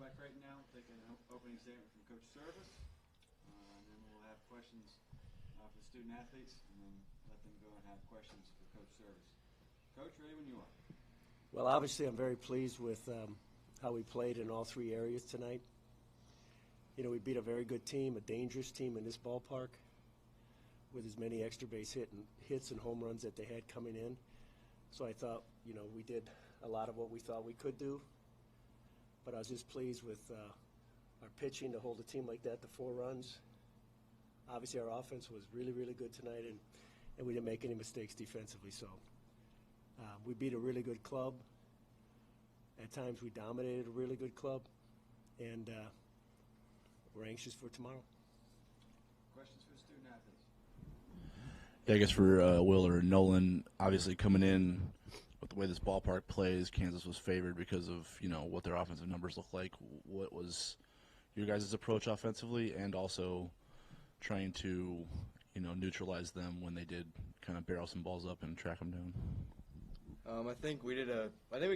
by Creighton now. We'll take an opening statement from Coach Service, and then we'll have questions for the student athletes, and then let them go and have questions for Coach Service. Coach, ready when you are. Well, obviously I'm very pleased with how we played in all three areas tonight. You know, we beat a very good team, a dangerous team in this ballpark with as many extra base hits and home runs that they had coming in. So I thought, you know, we did a lot of what we thought we could do. But I was just pleased with our pitching to hold a team like that to 4 runs. Obviously our offense was really, really good tonight, and we didn't make any mistakes defensively. So we beat a really good club. At times we dominated a really good club, and we're anxious for tomorrow. Questions for the student athletes? Yeah, I guess for Will or Nolan, obviously coming in with the way this ballpark plays, Kansas was favored because of, you know, what their offensive numbers look like. What was your guys' approach offensively, and also trying to, you know, neutralize them when they did kind of barrel some balls up and track them down? I think we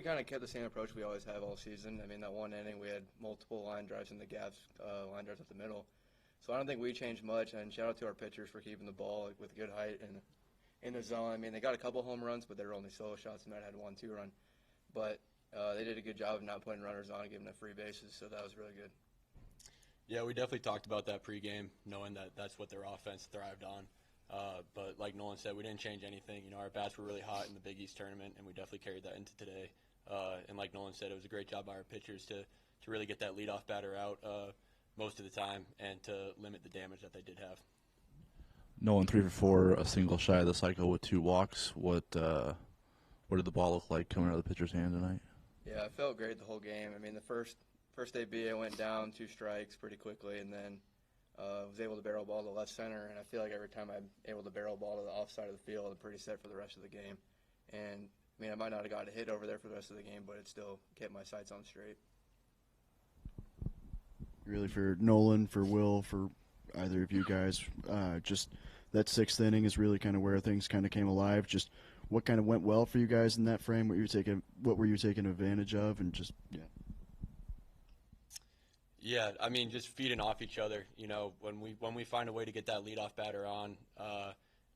kind of kept the same approach we always have all season. I mean, that one inning we had multiple line drives in the gaps, line drives up the middle. So I don't think we changed much, and shout out to our pitchers for keeping the ball with good height and in the zone. I mean, they got a couple home runs, but they were only solo shots, and that had 1-2 run. But they did a good job of not putting runners on and giving them free bases, so that was really good. Yeah, we definitely talked about that pregame, knowing that that's what their offense thrived on. But like Nolan said, we didn't change anything. You know, our bats were really hot in the Big East tournament, and we definitely carried that into today. And like Nolan said, it was a great job by our pitchers to really get that leadoff batter out most of the time and to limit the damage that they did have. Nolan 3 for 4, a single shy of the cycle with 2 walks. What did the ball look like coming out of the pitcher's hand tonight? Yeah, it felt great the whole game. I mean, the first AB I went down 2 strikes pretty quickly, and then was able to barrel ball to left center, and I feel like every time I'm able to barrel ball to the off side of the field, I'm pretty set for the rest of the game. And, I mean, I might not have got a hit over there for the rest of the game, but it still kept my sights on straight. Really, for Nolan, for Will, for either of you guys, just that 6th inning is really kind of where things kind of came alive. Just what kind of went well for you guys in that frame? What were you taking advantage of? And just, yeah. Yeah, I mean, just feeding off each other. You know, when we find a way to get that leadoff batter on,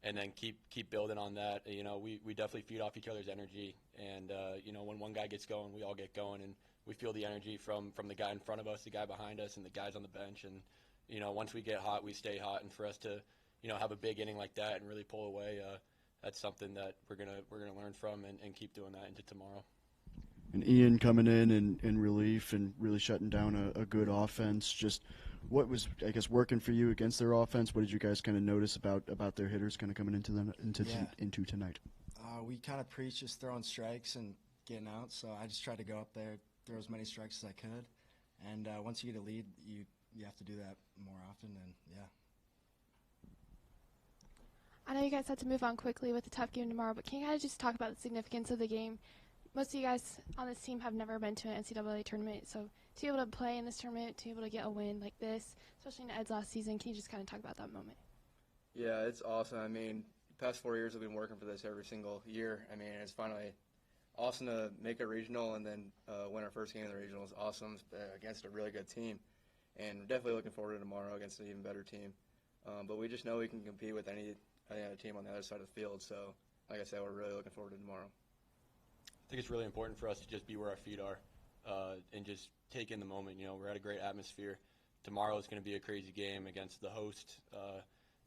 and then keep building on that. You know, we definitely feed off each other's energy, and you know, when one guy gets going, we all get going, and we feel the energy from the guy in front of us, the guy behind us, and the guys on the bench. And you know, once we get hot, we stay hot. And for us to, you know, have a big inning like that and really pull away, that's something that we're gonna learn from and keep doing that into tomorrow. And Ian coming in relief and really shutting down a good offense. Just what was, I guess, working for you against their offense? What did you guys kind of notice about their hitters kind of coming into tonight? We kind of preach just throwing strikes and getting out, so I just tried to go up there, throw as many strikes as I could. And once you get a lead, you have to do that more often, and yeah. I know you guys had to move on quickly with a tough game tomorrow, but can you guys just talk about the significance of the game? Most of you guys on this team have never been to an NCAA tournament, so to be able to play in this tournament, to be able to get a win like this, especially in Ed's last season, can you just kind of talk about that moment? Yeah, it's awesome. I mean, the past 4 years I've been working for this every single year. I mean, it's finally awesome to make a regional and then win our first game in the regional. It's awesome against a really good team, and we're definitely looking forward to tomorrow against an even better team. But we just know we can compete with any other team on the other side of the field, so like I said, we're really looking forward to tomorrow. I think it's really important for us to just be where our feet are and just take in the moment. You know, we're at a great atmosphere. Tomorrow is going to be a crazy game against the host.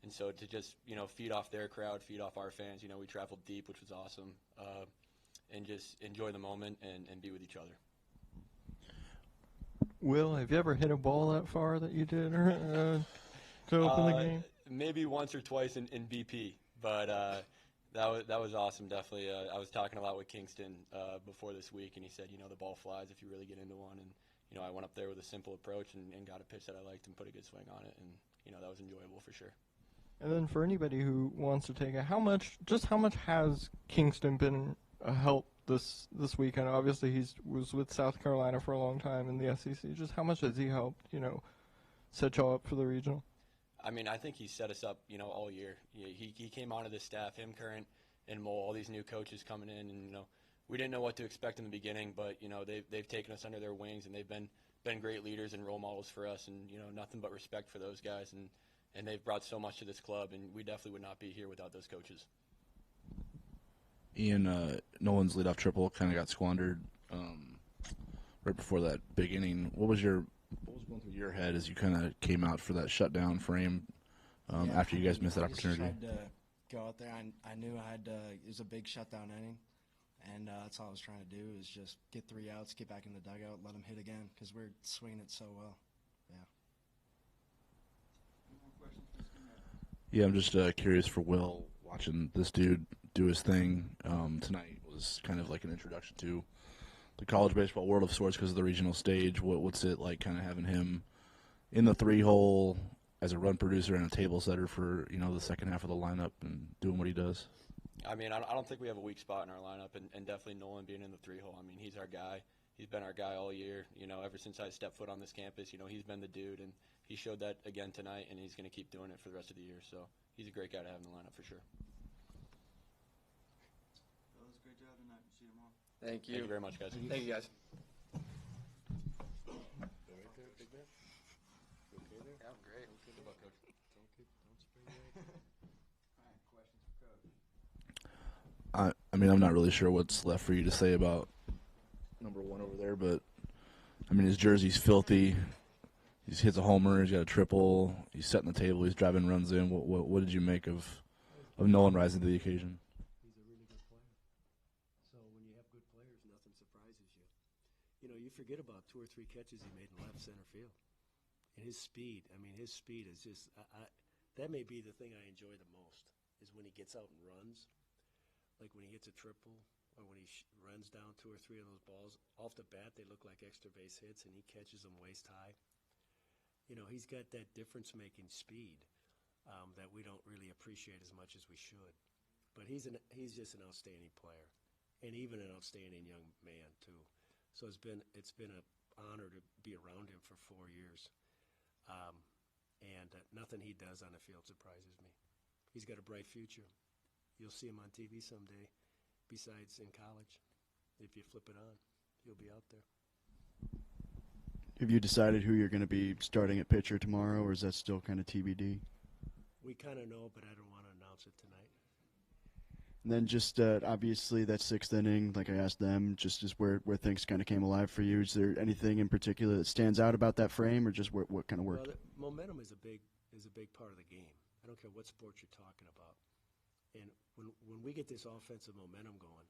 And so to just, you know, feed off their crowd, feed off our fans. You know, we traveled deep, which was awesome. And just enjoy the moment and be with each other. Will, have you ever hit a ball that far that you did to open the game? Maybe once or twice in BP, but that was awesome, definitely. I was talking a lot with Kingston before this week, and he said, you know, the ball flies if you really get into one. And, you know, I went up there with a simple approach and got a pitch that I liked and put a good swing on it. And, you know, that was enjoyable for sure. And then for anybody who wants to take it, how much has Kingston been a help this weekend? Obviously, he was with South Carolina for a long time in the SEC. Just how much has he helped, you know, set y'all up for the regional? I mean, I think he set us up, you know, all year. He came onto this staff, him, Current, and Mole, all these new coaches coming in, and, you know, we didn't know what to expect in the beginning, but they've taken us under their wings, and they've been great leaders and role models for us, and nothing but respect for those guys, and they've brought so much to this club, and we definitely would not be here without those coaches. Ian, Nolan's leadoff triple kind of got squandered right before that big inning. What was going through your head as you kind of came out for that shutdown frame after you guys missed that opportunity? I just tried to go out there. I knew it was a big shutdown inning, and that's all I was trying to do is just get 3 outs, get back in the dugout, let them hit again because we're swinging it so well. Yeah. Any more questions for Mr. Mayor? Yeah, I'm just curious for Will, watching this dude do his thing tonight was kind of like an introduction to the college baseball world of sorts because of the regional stage. What's it like kind of having him in the 3-hole as a run producer and a table setter for the second half of the lineup and doing what he does? I mean, I don't think we have a weak spot in our lineup, and definitely Nolan being in the 3-hole. I mean, he's our guy. He's been our guy all year. Ever since I stepped foot on this campus, he's been the dude, and he showed that again tonight, and he's going to keep doing it for the rest of the year. So he's a great guy to have in the lineup for sure. Fellas, great job tonight. We'll see you tomorrow. Thank you. Thank you very much, guys. Thank you, guys. Yeah, I'm great. Good luck, Coach. All right, questions for Coach? I mean, I'm not really sure what's left for you to say about number 1 over there, but I mean, his jersey's filthy. He hits a homer. He's got a triple. He's setting the table. He's driving runs in. What did you make of Nolan rising to the occasion? He's a really good player. So when you have good players, nothing surprises you. You forget about 2 or 3 catches he made in left center field. And his speed is just that may be the thing I enjoy the most is when he gets out and runs, like when he hits a triple or when he runs down 2 or 3 of those balls. Off the bat, they look like extra base hits, and he catches them waist high. He's got that difference-making speed that we don't really appreciate as much as we should. But he's just an outstanding player, and even an outstanding young man too. So it's been an honor to be around him for 4 years. And nothing he does on the field surprises me. He's got a bright future. You'll see him on TV someday, besides in college. If you flip it on, he'll be out there. Have you decided who you're going to be starting at pitcher tomorrow, or is that still kind of TBD? We kind of know, but I don't want to announce it tonight. And then just obviously that 6th inning, like I asked them, just where things kind of came alive for you. Is there anything in particular that stands out about that frame, or just what kind of worked? Well, momentum is a big part of the game. I don't care what sport you're talking about. And when we get this offensive momentum going,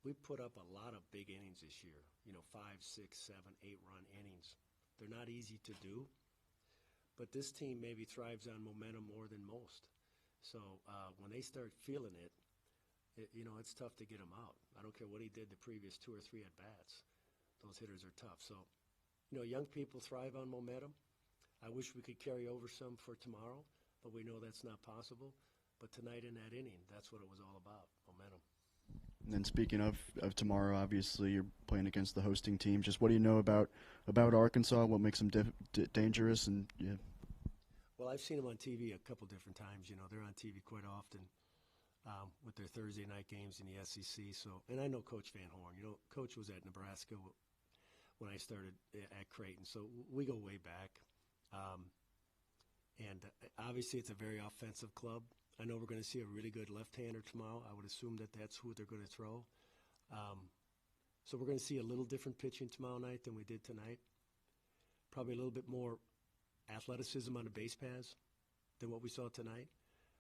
we put up a lot of big innings this year. 5, 6, 7, 8-run innings. They're not easy to do, but this team maybe thrives on momentum more than most. So when they start feeling it, it's tough to get him out. I don't care what he did the previous 2 or 3 at-bats. Those hitters are tough. So, young people thrive on momentum. I wish we could carry over some for tomorrow, but we know that's not possible. But tonight in that inning, that's what it was all about, momentum. And then speaking of tomorrow, obviously you're playing against the hosting team. Just what do you know about Arkansas? What makes them dangerous? And yeah. Well, I've seen them on TV a couple different times. They're on TV quite often. With their Thursday night games in the SEC. So, and I know Coach Van Horn. Coach was at Nebraska when I started at Creighton. So we go way back. And obviously it's a very offensive club. I know we're going to see a really good left-hander tomorrow. I would assume that's who they're going to throw. So we're going to see a little different pitching tomorrow night than we did tonight. Probably a little bit more athleticism on the base paths than what we saw tonight.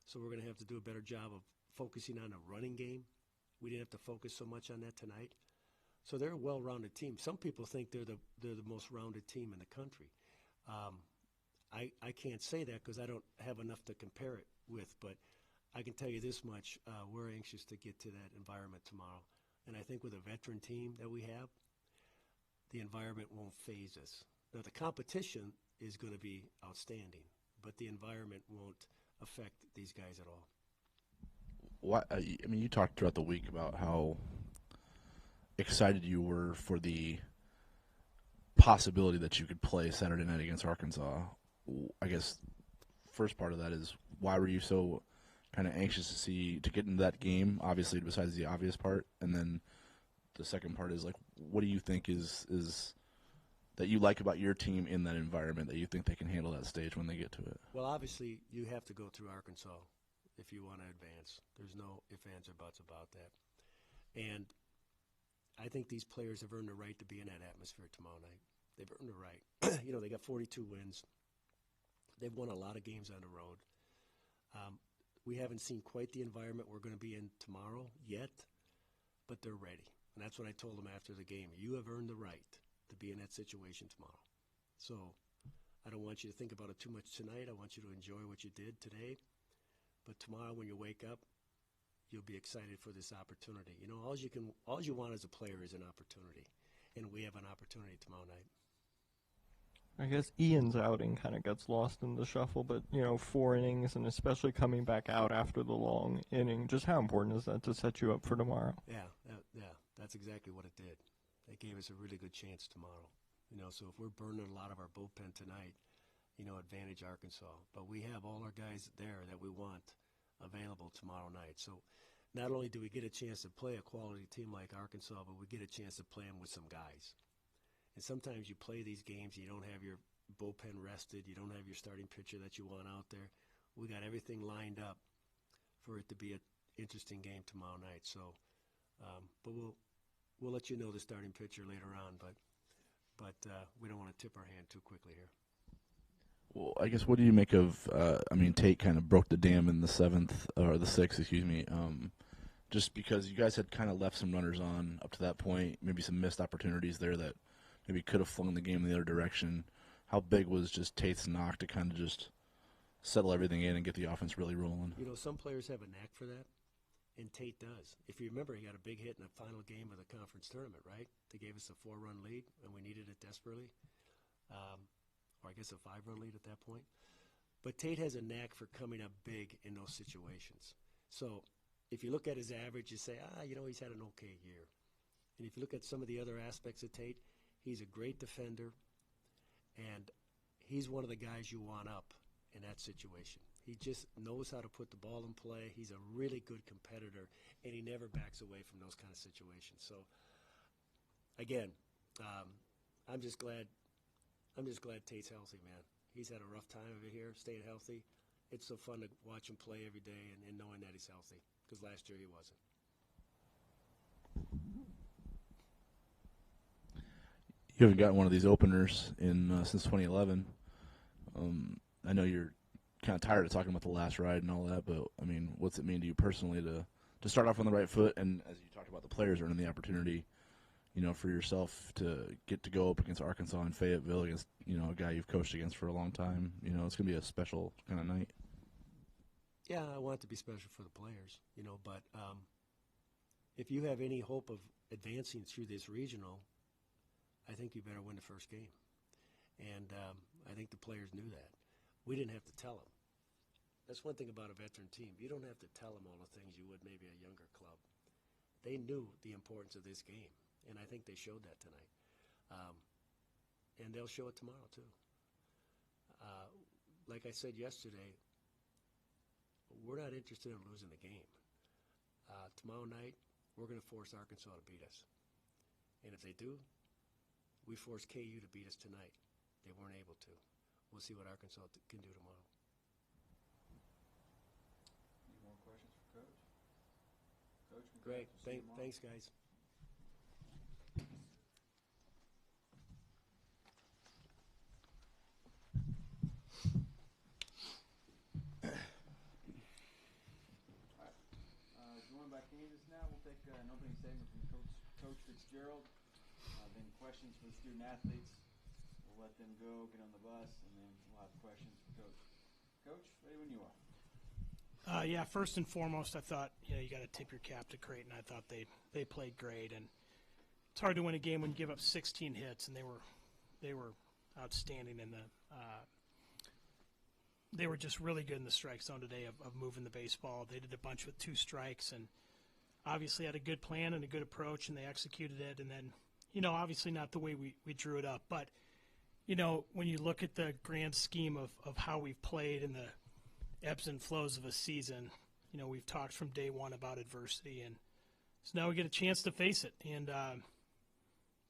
So we're going to have to do a better job of focusing on a running game. We didn't have to focus so much on that tonight. So they're a well-rounded team. Some people think they're the most rounded team in the country. I can't say that because I don't have enough to compare it with, but I can tell you this much. We're anxious to get to that environment tomorrow. And I think with a veteran team that we have, the environment won't faze us. Now, the competition is going to be outstanding, but the environment won't affect these guys at all. You talked throughout the week about how excited you were for the possibility that you could play Saturday night against Arkansas. I guess first part of that is, why were you so kind of anxious to get into that game, obviously, besides the obvious part? And then the second part is like, what do you think is that you like about your team in that environment that you think they can handle that stage when they get to it? Well, obviously, you have to go through Arkansas if you want to advance. There's no ifs, ands, or buts about that. And I think these players have earned the right to be in that atmosphere tomorrow night. They've earned the right. They got 42 wins. They've won a lot of games on the road. We haven't seen quite the environment we're going to be in tomorrow yet, but they're ready. And that's what I told them after the game. You have earned the right to be in that situation tomorrow. So I don't want you to think about it too much tonight. I want you to enjoy what you did today. But tomorrow when you wake up, you'll be excited for this opportunity. All you want as a player is an opportunity. And we have an opportunity tomorrow night. I guess Ian's outing kind of gets lost in the shuffle, but, 4 innings, and especially coming back out after the long inning, just how important is that to set you up for tomorrow? Yeah, that's exactly what it did. It gave us a really good chance tomorrow. So if we're burning a lot of our bullpen tonight, advantage Arkansas. But we have all our guys there that we want available tomorrow night. So not only do we get a chance to play a quality team like Arkansas, but we get a chance to play them with some guys. And sometimes you play these games, you don't have your bullpen rested, you don't have your starting pitcher that you want out there. We got everything lined up for it to be an interesting game tomorrow night. So, but we'll let you know the starting pitcher later on. But we don't want to tip our hand too quickly here. Well, I guess what do you make of? Tate kind of broke the dam in the 6th, excuse me. Just because you guys had kind of left some runners on up to that point, maybe some missed opportunities there that maybe could have flung the game in the other direction. How big was just Tate's knock to kind of just settle everything in and get the offense really rolling? Some players have a knack for that, and Tate does. If you remember, he got a big hit in the final game of the conference tournament, right? They gave us a 4-run lead, and we needed it desperately. Or I guess a 5-run lead at that point. But Tate has a knack for coming up big in those situations. So if you look at his average, you say, he's had an okay year. And if you look at some of the other aspects of Tate, he's a great defender, and he's one of the guys you want up in that situation. He just knows how to put the ball in play. He's a really good competitor, and he never backs away from those kind of situations. So, again, I'm just glad Tate's healthy, man. He's had a rough time of it here, staying healthy. It's so fun to watch him play every day and knowing that he's healthy, because last year he wasn't. You haven't gotten one of these openers since 2011. I know you're kind of tired of talking about the last ride and all that, but, what's it mean to you personally to start off on the right foot? And as you talked about the players earning the opportunity, for yourself to get to go up against Arkansas and Fayetteville against, a guy you've coached against for a long time. It's going to be a special kind of night. Yeah, I want it to be special for the players, but if you have any hope of advancing through this regional, I think you better win the first game. And I think the players knew that. We didn't have to tell them. That's one thing about a veteran team. You don't have to tell them all the things you would maybe a younger club. They knew the importance of this game, and I think they showed that tonight. And they'll show it tomorrow, too. Like I said yesterday, we're not interested in losing the game. Tomorrow night, we're going to force Arkansas to beat us. And if they do, we forced KU to beat us tonight. They weren't able to. We'll see what Arkansas can do tomorrow. Any more questions for Coach? Coach, Great. Thanks, guys. Joined by Kansas now. We'll take an opening statement from Coach Fitzgerald. Then questions for the student athletes. We'll let them go, get on the bus, and then we'll have questions for Coach. Coach, ready when you are. First and foremost, I thought you got to tip your cap to Creighton. I thought they played great, and it's hard to win a game when you give up 16 hits, and they were outstanding in the. They were just really good in the strike zone today of moving the baseball. They did a bunch with 2 strikes, and obviously had a good plan and a good approach, and they executed it. And then, obviously not the way we drew it up, but when you look at the grand scheme of how we've played and the ebbs and flows of a season, we've talked from day one about adversity, and So now we get a chance to face it. And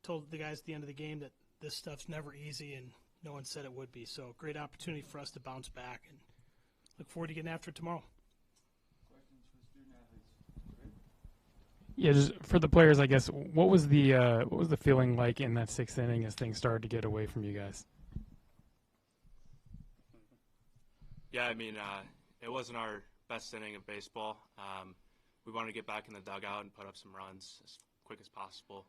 told the guys at the end of the game that this stuff's never easy, and no one said it would be. So great opportunity for us to bounce back, and look forward to getting after it tomorrow. Questions for the student athletes? Yeah, just for the players, I guess. What was the feeling like in that 6th inning as things started to get away from you guys? Yeah, I mean, it wasn't our best inning of baseball. We wanted to get back in the dugout and put up some runs as quick as possible.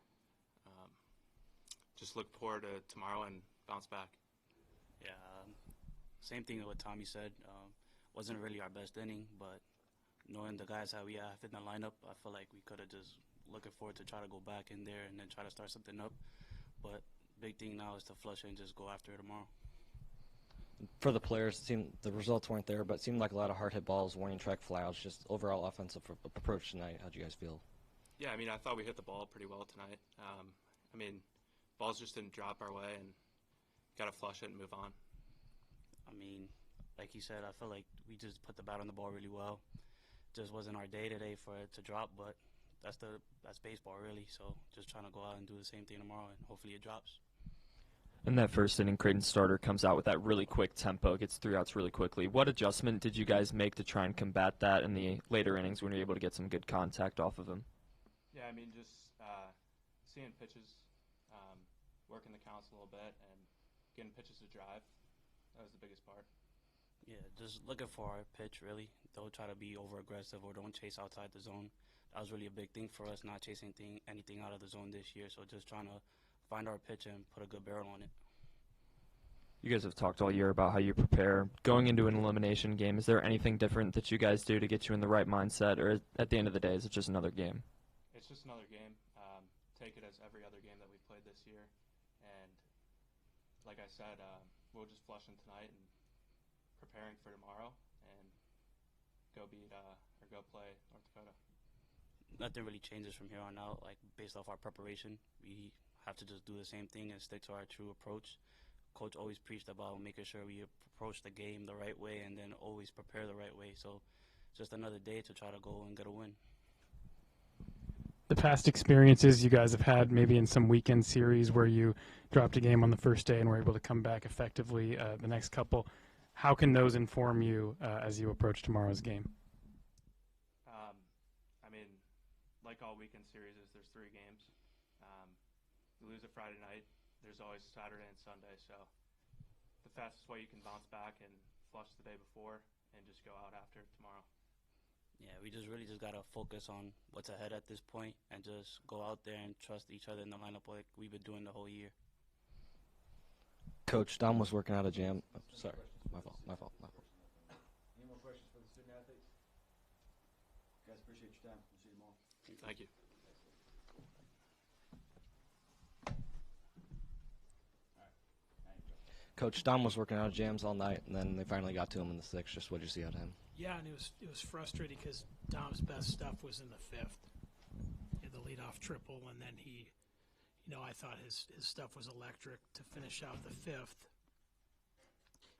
Just look forward to tomorrow and bounce back. Yeah, same thing with what Tommy said. Wasn't really our best inning, but knowing the guys how we have in the lineup, I feel like we could have just looking forward to try to go back in there and then try to start something up. But big thing now is to flush it and just go after it tomorrow. For the players, it seemed the results weren't there, but it seemed like a lot of hard hit balls, warning track flyouts, just overall offensive approach tonight. How'd you guys feel? Yeah, I mean, I thought we hit the ball pretty well tonight. I mean, balls just didn't drop our way, and got to flush it and move on. I mean, like he said, I feel like we just put the bat on the ball really well. Just wasn't our day today for it to drop, but that's baseball really. So just trying to go out and do the same thing tomorrow, and hopefully it drops. In that first inning, Creighton starter comes out with that really quick tempo, gets 3 outs really quickly. What adjustment did you guys make to try and combat that in the later innings when you're able to get some good contact off of him? Yeah, I mean, just seeing pitches, working the counts a little bit, and getting pitches to drive. That was the biggest part. Yeah, just looking for our pitch, really. Don't try to be over-aggressive or don't chase outside the zone. That was really a big thing for us, not chasing anything out of the zone this year. So just trying to find our pitch and put a good barrel on it. You guys have talked all year about how you prepare. Going into an elimination game, is there anything different that you guys do to get you in the right mindset, or at the end of the day, is it just another game? It's just another game. Take it as every other game that we've played this year. And like I said, we'll just flush them tonight and preparing for tomorrow and go play North Dakota. Nothing really changes from here on out. Like, based off our preparation, we have to just do the same thing and stick to our true approach. Coach always preached about making sure we approach the game the right way and then always prepare the right way. So just another day to try to go and get a win. The past experiences you guys have had maybe in some weekend series where you dropped a game on the first day and were able to come back effectively the next couple, how can those inform you as you approach tomorrow's game? I mean, like all weekend series, there's 3 games. You lose a Friday night, there's always Saturday and Sunday, so the fastest way you can bounce back and flush the day before and just go out after tomorrow. Yeah, we really got to focus on what's ahead at this point and just go out there and trust each other in the lineup like we've been doing the whole year. Coach, Dom was working out a jam. Oh, sorry, my fault. Any more questions for the student athletes? Guys, appreciate your time. We'll see you tomorrow. Thank you. Coach, Dom was working out of jams all night, and then they finally got to him in the 6th. Just what did you see out of him? Yeah, and it was frustrating because Dom's best stuff was in the 5th. He had the leadoff triple, and then I thought his stuff was electric to finish out the 5th.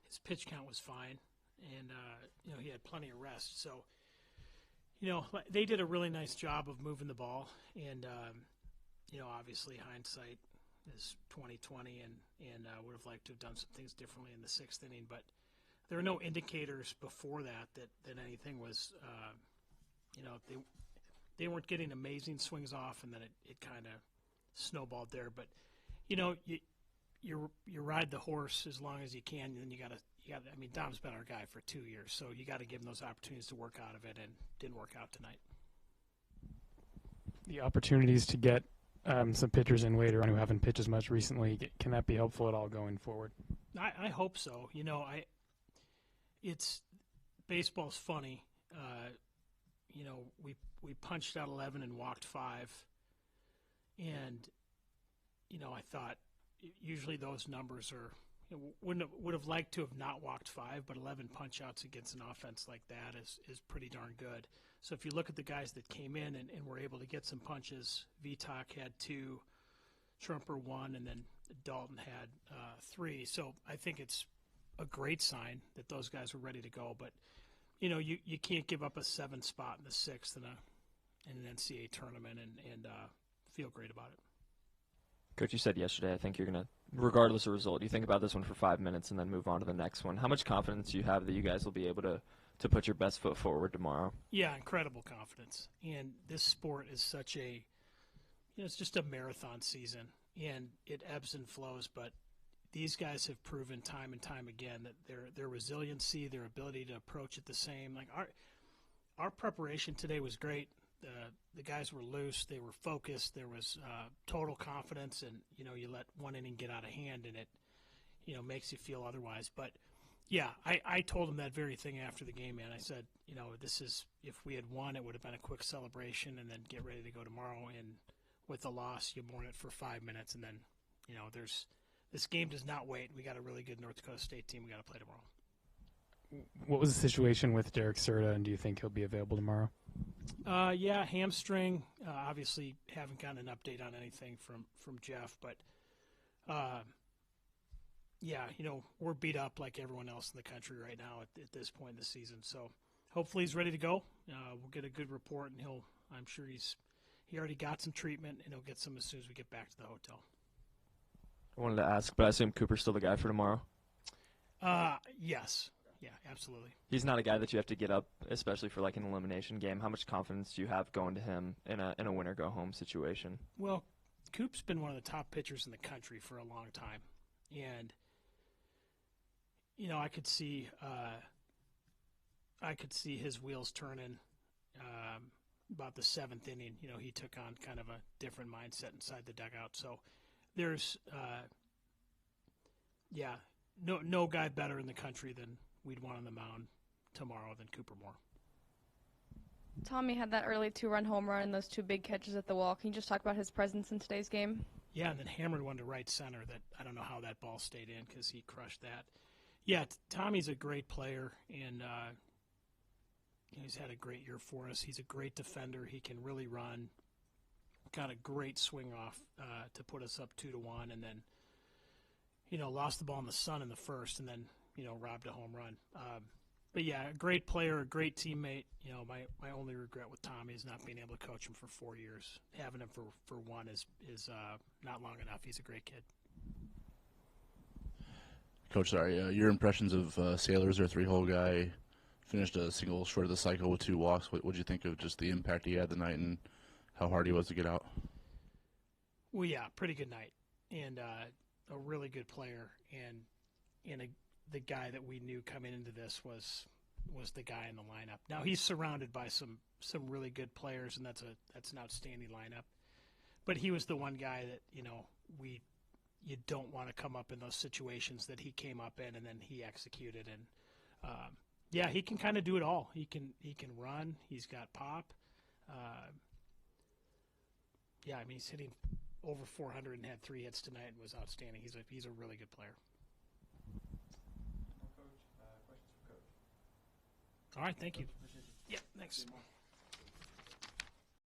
His pitch count was fine, and he had plenty of rest. So, they did a really nice job of moving the ball, and obviously hindsight is 20/20, and would have liked to have done some things differently in the 6th inning, but there are no indicators before that anything was, they weren't getting amazing swings off, and then it kind of snowballed there. But you ride the horse as long as you can, and then you got to. I mean, Dom's been our guy for 2 years, so you got to give him those opportunities to work out of it, and didn't work out tonight. The opportunities to get some pitchers in later on who haven't pitched as much recently, can that be helpful at all going forward? I hope so. It's baseball's funny. We punched out 11 and walked 5, and I thought usually those numbers are would have liked to have not walked 5, but 11 punch outs against an offense like that is pretty darn good. So if you look at the guys that came in and were able to get some punches, Vitak had 2, Trumper 1, and then Dalton had 3. So I think it's a great sign that those guys were ready to go. But you can't give up a 7th spot in the 6th in an NCAA tournament and feel great about it. Coach, you said yesterday, I think you're going to, regardless of result, you think about this one for 5 minutes and then move on to the next one. How much confidence do you have that you guys will be able to put your best foot forward tomorrow? Yeah, incredible confidence. And this sport is such a, it's just a marathon season, and it ebbs and flows, but these guys have proven time and time again that their resiliency, their ability to approach it the same. Like our preparation today was great. The guys were loose. They were focused. There was total confidence, and you let one inning get out of hand, and it makes you feel otherwise. But yeah, I told them that very thing after the game, man. I said, this is, if we had won, it would have been a quick celebration, and then get ready to go tomorrow. And with the loss, you mourn it for 5 minutes, and then this game does not wait. We got a really good North Dakota State team we got to play tomorrow. What was the situation with Derek Serta, and do you think he'll be available tomorrow? Yeah, hamstring. Obviously, haven't gotten an update on anything from Jeff, but yeah, we're beat up like everyone else in the country right now at this point in the season. So hopefully he's ready to go. We'll get a good report, and I'm sure he already got some treatment, and he'll get some as soon as we get back to the hotel. I wanted to ask, but I assume Cooper's still the guy for tomorrow? Yes. Yeah, absolutely. He's not a guy that you have to get up, especially for like an elimination game. How much confidence do you have going to him in a winner-go-home situation? Well, Coop's been one of the top pitchers in the country for a long time, and I could see his wheels turning about the seventh inning. He took on kind of a different mindset inside the dugout. So there's no guy better in the country than we'd want on the mound tomorrow than Cooper Moore. Tommy had that early 2-run home run and those 2 big catches at the wall. Can you just talk about his presence in today's game? Yeah, and then hammered one to right center that I don't know how that ball stayed in because he crushed that. Yeah, Tommy's a great player, and he's had a great year for us. He's a great defender. He can really run. Got a great swing off to put us up 2-1, and then lost the ball in the sun in the first, and then robbed a home run. But yeah, a great player, a great teammate. My only regret with Tommy is not being able to coach him for 4 years. Having him for one is not long enough. He's a great kid. Coach, sorry, your impressions of Sailors, their 3-hole guy, finished a single short of the cycle with 2 walks. What did you think of just the impact he had the night and how hard he was to get out? Well, yeah, pretty good night, and a really good player, and the guy that we knew coming into this was the guy in the lineup. Now he's surrounded by some really good players, and that's an outstanding lineup. But he was the one guy that you don't want to come up in those situations that he came up in, and then he executed. And yeah, he can kind of do it all. He can run. He's got pop. Yeah, I mean he's hitting over 400 and had 3 hits tonight and was outstanding. He's a really good player. Questions for Coach? All right, thank you. Yeah, thanks.